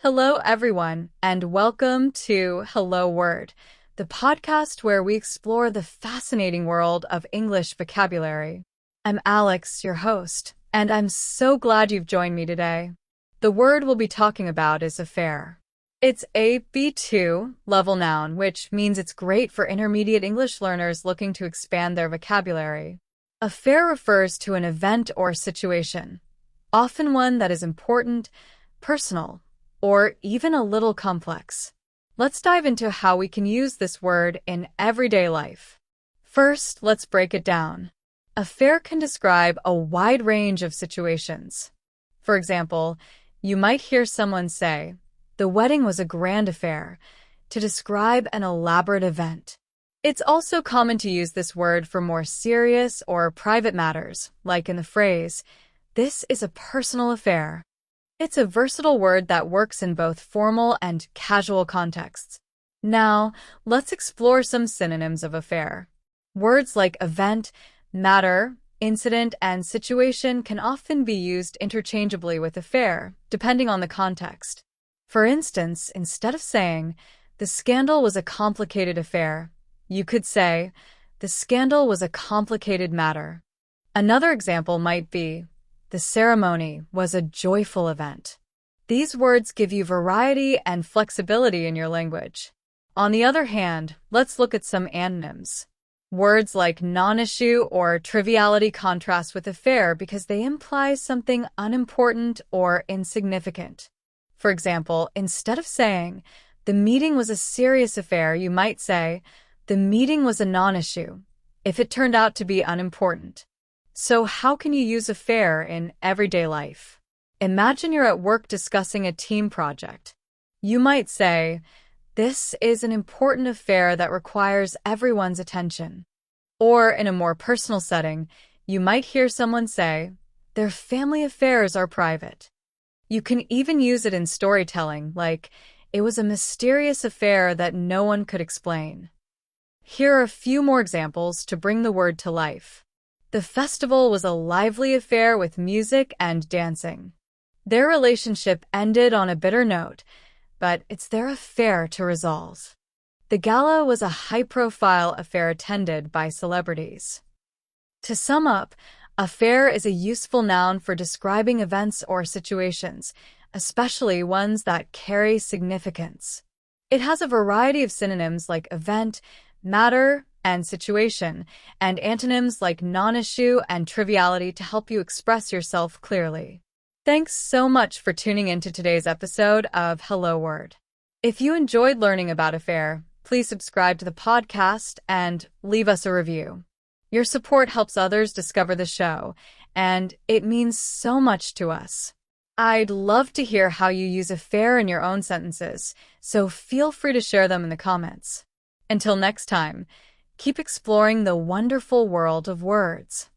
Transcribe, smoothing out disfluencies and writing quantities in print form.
Hello, everyone, and welcome to Hello Word, the podcast where we explore the fascinating world of English vocabulary. I'm Alex, your host, and I'm so glad you've joined me today. The word we'll be talking about is affair. It's a B2 level noun, which means it's great for intermediate English learners looking to expand their vocabulary. Affair refers to an event or situation, often one that is important, personal, or even a little complex. Let's dive into how we can use this word in everyday life. First, let's break it down. Affair can describe a wide range of situations. For example, you might hear someone say, "The wedding was a grand affair," to describe an elaborate event. It's also common to use this word for more serious or private matters, like in the phrase, "This is a personal affair." It's a versatile word that works in both formal and casual contexts. Now, let's explore some synonyms of affair. Words like event, matter, incident, and situation can often be used interchangeably with affair, depending on the context. For instance, instead of saying, "The scandal was a complicated affair," you could say, "The scandal was a complicated matter." Another example might be, "The ceremony was a joyful event." These words give you variety and flexibility in your language. On the other hand, let's look at some antonyms. Words like non-issue or triviality contrast with affair because they imply something unimportant or insignificant. For example, instead of saying, "The meeting was a serious affair," you might say, "The meeting was a non-issue," if it turned out to be unimportant. So how can you use affair in everyday life? Imagine you're at work discussing a team project. You might say, "This is an important affair that requires everyone's attention." Or in a more personal setting, you might hear someone say, "Their family affairs are private." You can even use it in storytelling, like, "It was a mysterious affair that no one could explain." Here are a few more examples to bring the word to life. The festival was a lively affair with music and dancing. Their relationship ended on a bitter note, but it's their affair to resolve. The gala was a high-profile affair attended by celebrities. To sum up, affair is a useful noun for describing events or situations, especially ones that carry significance. It has a variety of synonyms like event, matter, and situation, and antonyms like non-issue and triviality to help you express yourself clearly. Thanks so much for tuning into today's episode of Hello Word. If you enjoyed learning about affair, please subscribe to the podcast and leave us a review. Your support helps others discover the show, and it means so much to us. I'd love to hear how you use affair in your own sentences, so feel free to share them in the comments. Until next time, keep exploring the wonderful world of words.